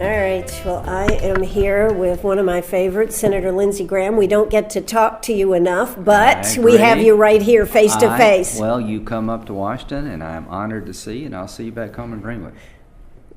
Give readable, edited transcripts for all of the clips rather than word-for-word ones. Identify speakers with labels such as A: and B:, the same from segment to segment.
A: right, well, I am here with one of my favorites, Senator Lindsey Graham. We don't get to talk to you enough, but we have you right here face to face.
B: Well, you come up to Washington, and I'm honored to see you, and I'll see you back home in Greenwood.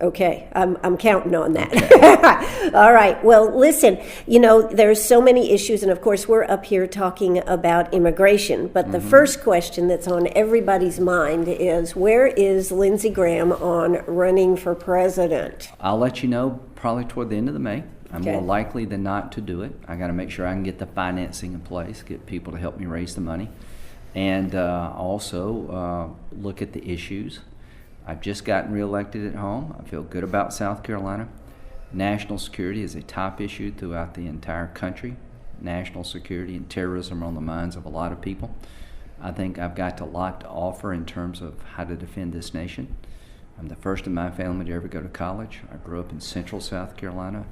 A: Okay, I'm counting on that. Okay. All right, well, listen, there's so many issues, and of course we're up here talking about immigration, but the first question that's on everybody's mind is, where is Lindsey Graham on running for president?
B: I'll let you know probably toward the end of the May. I'm more likely than not to do it. I got to make sure I can get the financing in place, get people to help me raise the money, and also look at the issues. I've just gotten reelected at home. I feel good about South Carolina. National security is a top issue throughout the entire country. National security and terrorism are on the minds of a lot of people. I think I've got a lot to offer in terms of how to defend this nation. I'm the first in my family to ever go to college. I grew up in central South Carolina.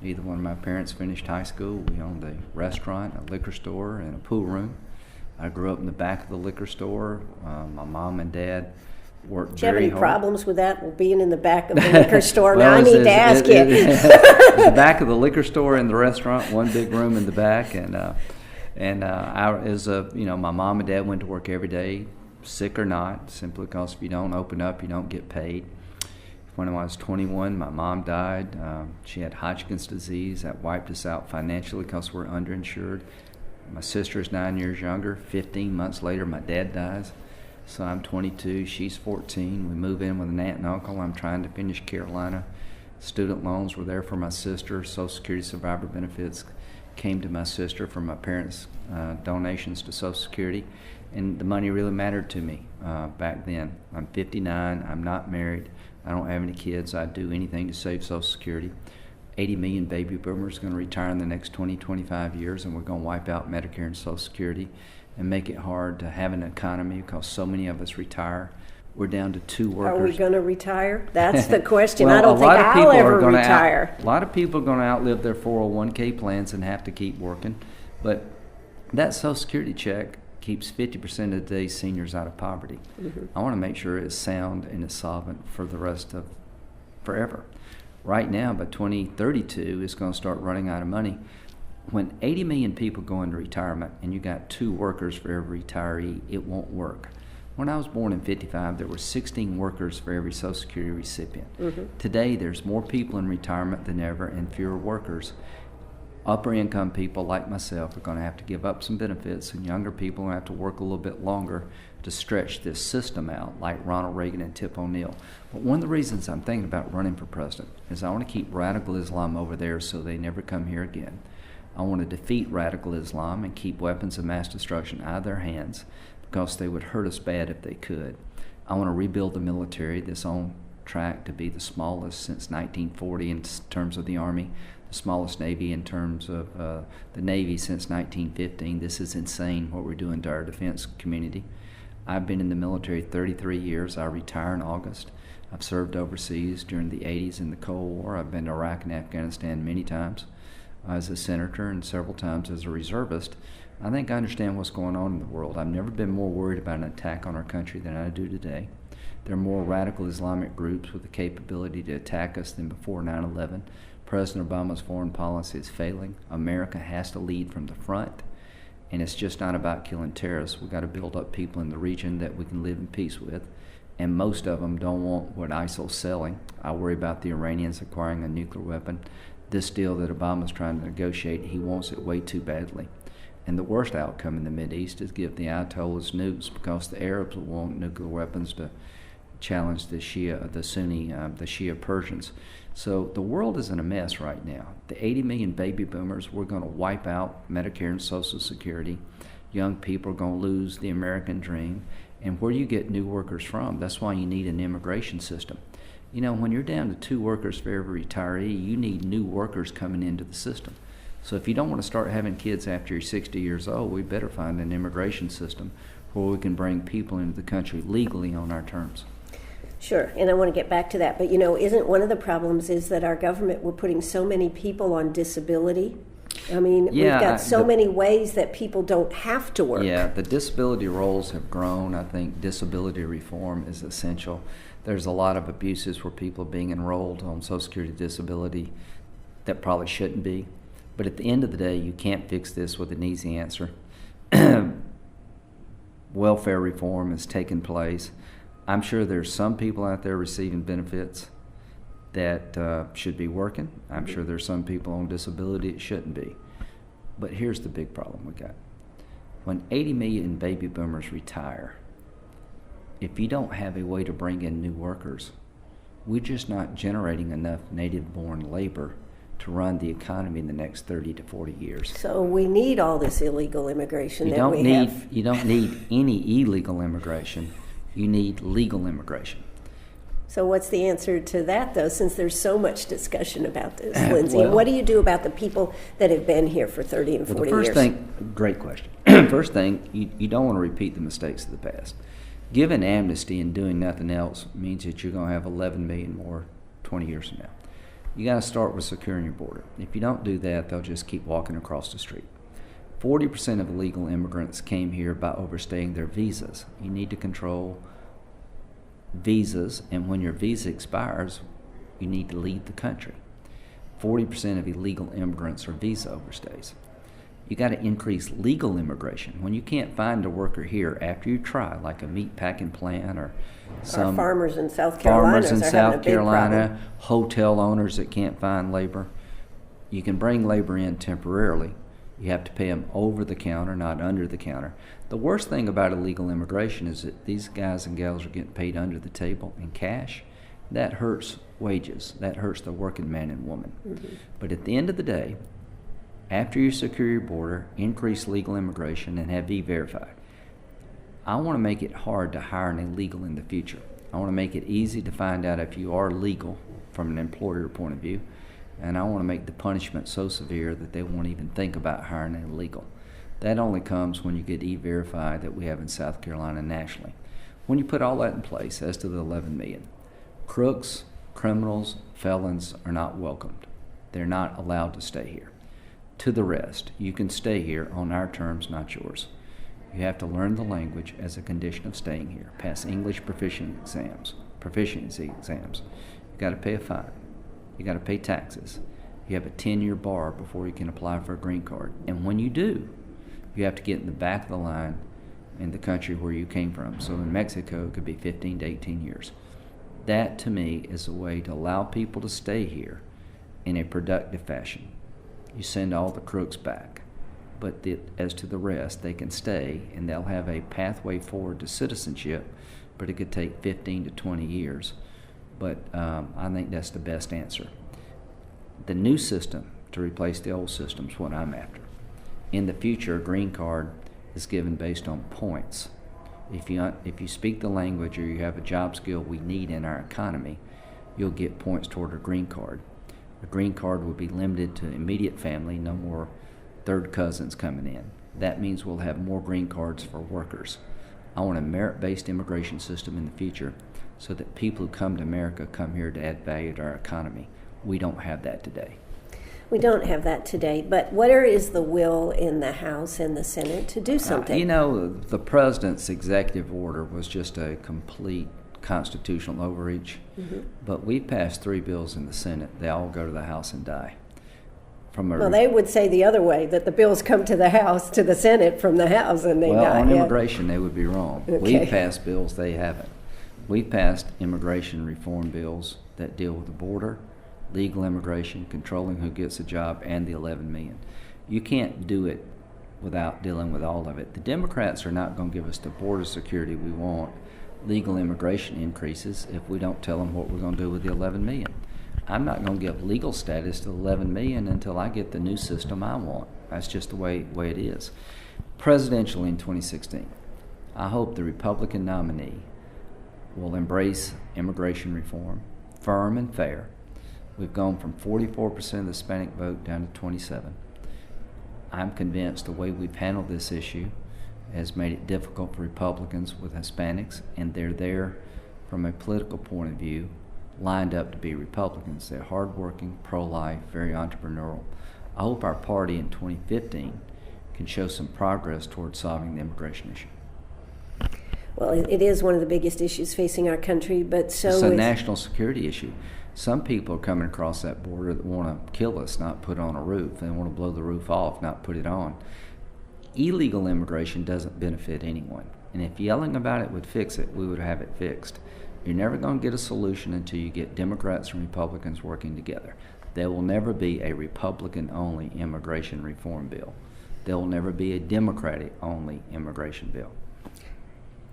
B: Neither one of my parents finished high school. We owned a restaurant, a liquor store, and a pool room. I grew up in the back of the liquor store. My mom and dad worked
A: Do you have
B: very
A: any
B: hard.
A: Problems with that, being in the back of the liquor store?
B: Well,
A: now I need to ask you.
B: The back of the liquor store and the restaurant, one big room in the back, my mom and dad went to work every day, sick or not, simply because if you don't open up, you don't get paid. When I was 21, my mom died. She had Hodgkin's disease. That wiped us out financially because we're underinsured. My sister is 9 years younger. 15 months later, my dad dies. So I'm 22, she's 14. We move in with an aunt and uncle. I'm trying to finish Carolina. Student loans were there for my sister. Social Security survivor benefits came to my sister from my parents' donations to Social Security. And the money really mattered to me back then. I'm 59. I'm not married. I don't have any kids. I'd do anything to save Social Security. 80 million baby boomers are going to retire in the next 20, 25 years, and we're going to wipe out Medicare and Social Security and make it hard to have an economy because so many of us retire. We're down to 2 workers.
A: Are we going to retire? That's the question.
B: Well,
A: I don't think I'll ever retire.
B: A lot of people are going to outlive their 401k plans and have to keep working. But that Social Security check keeps 50% of today's seniors out of poverty. I want to make sure it's sound and it's solvent for the rest of forever. Right now, by 2032, it's going to start running out of money. When 80 million people go into retirement and you got 2 workers for every retiree, it won't work. When I was born in 55, there were 16 workers for every Social Security recipient. Today, there's more people in retirement than ever and fewer workers. Upper income people like myself are going to have to give up some benefits, and younger people are going to have to work a little bit longer to stretch this system out, like Ronald Reagan and Tip O'Neill. But one of the reasons I'm thinking about running for president is I want to keep radical Islam over there so they never come here again. I want to defeat radical Islam and keep weapons of mass destruction out of their hands because they would hurt us bad if they could. I want to rebuild the military that's on track to be the smallest since 1940 in terms of the Army, the smallest Navy in terms of the Navy since 1915. This is insane what we're doing to our defense community. I've been in the military 33 years. I retire in August. I've served overseas during the 80s in the Cold War. I've been to Iraq and Afghanistan many times as a senator and several times as a reservist. I think I understand what's going on in the world. I've never been more worried about an attack on our country than I do today. There are more radical Islamic groups with the capability to attack us than before 9/11. President Obama's foreign policy is failing. America has to lead from the front, and it's just not about killing terrorists. We've got to build up people in the region that we can live in peace with, and most of them don't want what ISIL's selling. I worry about the Iranians acquiring a nuclear weapon. This deal that Obama's trying to negotiate, he wants it way too badly. And the worst outcome in the Mideast is give the Ayatollahs nukes because the Arabs will want nuclear weapons to challenge the Shia Persians. So the world is in a mess right now. The 80 million baby boomers, we're going to wipe out Medicare and Social Security. Young people are going to lose the American dream. And where do you get new workers from? That's why you need an immigration system. When you're down to 2 workers for every retiree, you need new workers coming into the system. So if you don't want to start having kids after you're 60 years old, we better find an immigration system where we can bring people into the country legally on our terms.
A: Sure, and I want to get back to that. But, isn't one of the problems is that our government, we're putting so many people on disability I mean, we've
B: Yeah,
A: got so many ways that people don't have to work.
B: Yeah, the disability rolls have grown. I think disability reform is essential. There's a lot of abuses where people are being enrolled on Social Security disability that probably shouldn't be. But at the end of the day, you can't fix this with an easy answer. Welfare reform has taken place. I'm sure there's some people out there receiving benefits that should be working. I'm sure there's some people on disability that shouldn't be. But here's the big problem we got. When 80 million baby boomers retire, if you don't have a way to bring in new workers, we're just not generating enough native-born labor to run the economy in the next 30 to 40 years.
A: So we need all this illegal immigration
B: You
A: that
B: don't
A: we
B: need
A: have.
B: you don't need any illegal immigration. You need legal immigration.
A: So what's the answer to that, though, since there's so much discussion about this, Lindsey?
B: Well-
A: What do you do about the people that have been here for 30 and 40
B: Well, the first
A: years?
B: thing, great question. First thing, you don't want to repeat the mistakes of the past. Giving amnesty and doing nothing else means that you're going to have 11 million more 20 years from now. You got to start with securing your border. If you don't do that, they'll just keep walking across the street. 40% of illegal immigrants came here by overstaying their visas. You need to control visas, and when your visa expires, you need to leave the country. 40% of illegal immigrants are visa overstays. You got to increase legal immigration. When you can't find a worker here after you try, like a meat packing plant or
A: Our farmers in South Carolina
B: farmers in
A: are having a
B: South
A: big
B: Carolina,
A: problem.
B: hotel owners that can't find labor. You can bring labor in temporarily. You have to pay them over the counter, not under the counter. The worst thing about illegal immigration is that these guys and gals are getting paid under the table in cash. That hurts wages. That hurts the working man and woman. Mm-hmm. But at the end of the day, after you secure your border, increase legal immigration, and have E-Verified, I want to make it hard to hire an illegal in the future. I want to make it easy to find out if you are legal from an employer point of view, and I want to make the punishment so severe that they won't even think about hiring an illegal. That only comes when you get E-Verified that we have in South Carolina nationally. When you put all that in place, as to the 11 million, crooks, criminals, felons are not welcomed. They're not allowed to stay here. To the rest, you can stay here on our terms, not yours. You have to learn the language as a condition of staying here, pass English proficiency exams. You got to pay a fine. You got to pay taxes. You have a 10-year bar before you can apply for a green card. And when you do, you have to get in the back of the line in the country where you came from. So in Mexico, it could be 15 to 18 years. That, to me, is a way to allow people to stay here in a productive fashion. You send all the crooks back. But as to the rest, they can stay, and they'll have a pathway forward to citizenship, but it could take 15 to 20 years. But I think that's the best answer. The new system to replace the old system is what I'm after. In the future, a green card is given based on points. If you speak the language or you have a job skill we need in our economy, you'll get points toward a green card. A green card will be limited to immediate family, no more third cousins coming in. That means we'll have more green cards for workers. I want a merit-based immigration system in the future so that people who come to America come here to add value to our economy. We don't have that today.
A: We don't have that today, but where is the will in the House and the Senate to do something?
B: The president's executive order was just a complete constitutional overreach, but we passed 3 bills in the Senate. They all go to the House and die.
A: Well, they would say the other way, that the bills come to the House, to the Senate from the House, and they die.
B: On immigration, they would be wrong.
A: Okay.
B: We've passed bills, they haven't. We've passed immigration reform bills that deal with the border, legal immigration, controlling who gets a job, and the 11 million. You can't do it without dealing with all of it. The Democrats are not going to give us the border security we want, legal immigration increases, if we don't tell them what we're going to do with the 11 million. I'm not going to give legal status to 11 million until I get the new system I want. That's just the way it is. Presidentially in 2016, I hope the Republican nominee will embrace immigration reform, firm and fair. We've gone from 44% of the Hispanic vote down to 27%. I'm convinced the way we've handled this issue has made it difficult for Republicans with Hispanics, and they're there from a political point of view, lined up to be Republicans. They're hardworking, pro-life, very entrepreneurial. I hope our party in 2015 can show some progress towards solving the immigration issue.
A: Well, it is one of the biggest issues facing our country, but so
B: it's a
A: is
B: national security issue. Some people are coming across that border that want to kill us, not put on a roof. They want to blow the roof off, not put it on. Illegal immigration doesn't benefit anyone. And if yelling about it would fix it, we would have it fixed. You're never going to get a solution until you get Democrats and Republicans working together. There will never be a Republican-only immigration reform bill. There will never be a Democratic-only immigration bill.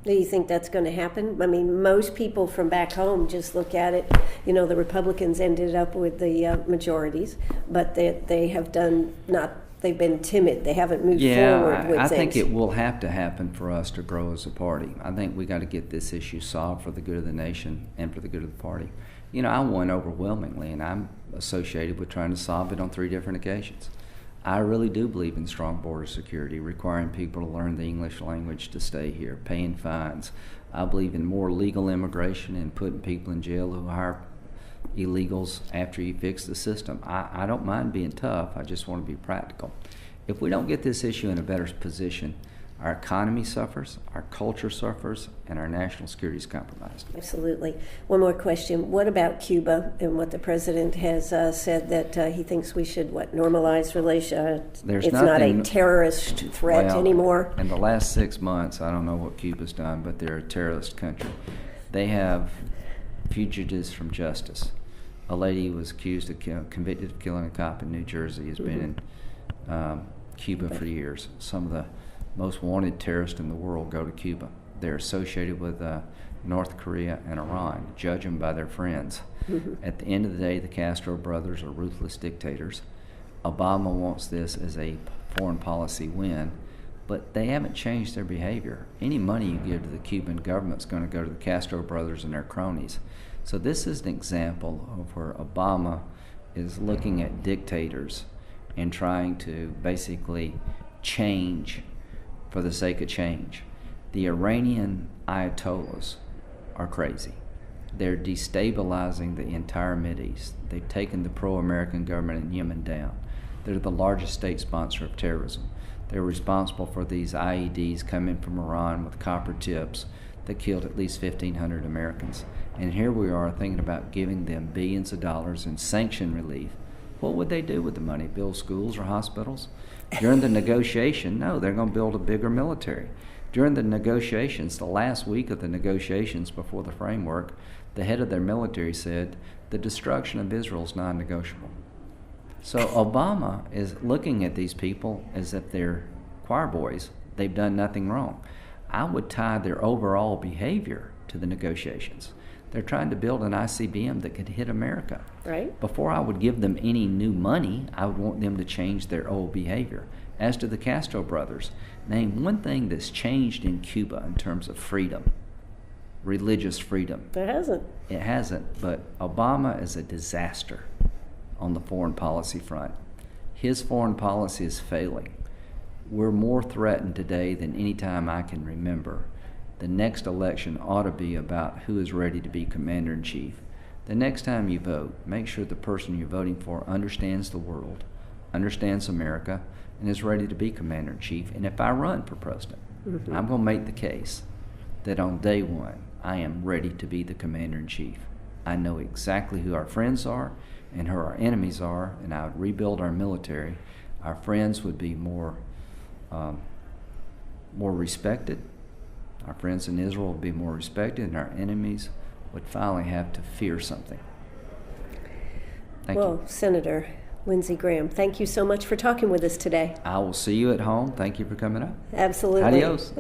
A: Do you think that's going to happen? I mean, most people from back home just look at it. You know, the Republicans ended up with the majorities, but they have done not. They've been timid. They haven't moved forward with
B: I
A: things.
B: think it will have to happen for us to grow as a party. I think we got to get this issue solved for the good of the nation and for the good of the party. You know, I won overwhelmingly, and I'm associated with trying to solve it on 3 different occasions. I really do believe in strong border security, requiring people to learn the English language to stay here, paying fines. I believe in more legal immigration and putting people in jail who hire illegals after you fix the system. I don't mind being tough. I just want to be practical. If we don't get this issue in a better position, our economy suffers, our culture suffers, and our national security is compromised.
A: Absolutely. One more question. What about Cuba and what the president has said that he thinks we should, normalize relations? It's not a terrorist threat anymore.
B: In the last 6 months, I don't know what Cuba's done, but they're a terrorist country. They have fugitives from justice. A lady was convicted of killing a cop in New Jersey, has been in Cuba for years. Some of the most wanted terrorists in the world go to Cuba. They're associated with North Korea and Iran. Judge them by their friends. At the end of the day, the Castro brothers are ruthless dictators. Obama wants this as a foreign policy win, but they haven't changed their behavior. Any money you give to the Cuban government is going to go to the Castro brothers and their cronies. So this is an example of where Obama is looking at dictators and trying to basically change for the sake of change. The Iranian Ayatollahs are crazy. They're destabilizing the entire Mideast. They've taken the pro-American government in Yemen down. They're the largest state sponsor of terrorism. They're responsible for these IEDs coming from Iran with copper tips that killed at least 1,500 Americans. And here we are thinking about giving them billions of dollars in sanction relief. What would they do with the money? Build schools or hospitals? During the negotiation, no, they're going to build a bigger military. During the negotiations, the last week of the negotiations before the framework, the head of their military said the destruction of Israel is non-negotiable. So Obama is looking at these people as if they're choir boys. They've done nothing wrong. I would tie their overall behavior to the negotiations. They're trying to build an ICBM that could hit America.
A: Right.
B: Before I would give them any new money, I would want them to change their old behavior. As to the Castro brothers, name one thing that's changed in Cuba in terms of freedom, religious freedom.
A: It hasn't.
B: It hasn't, but Obama is a disaster on the foreign policy front. His foreign policy is failing. We're more threatened today than any time I can remember. The next election ought to be about who is ready to be commander-in-chief. The next time you vote, make sure the person you're voting for understands the world, understands America, and is ready to be commander-in-chief. And if I run for president, I'm going to make the case that on day one, I am ready to be the commander-in-chief. I know exactly who our friends are and who our enemies are, and I would rebuild our military. Our friends would be more respected. Our friends in Israel would be more respected, and our enemies would finally have to fear something. Thank you.
A: Senator Lindsey Graham, thank you so much for talking with us today.
B: I will see you at home. Thank you for coming up.
A: Absolutely.
B: Adios.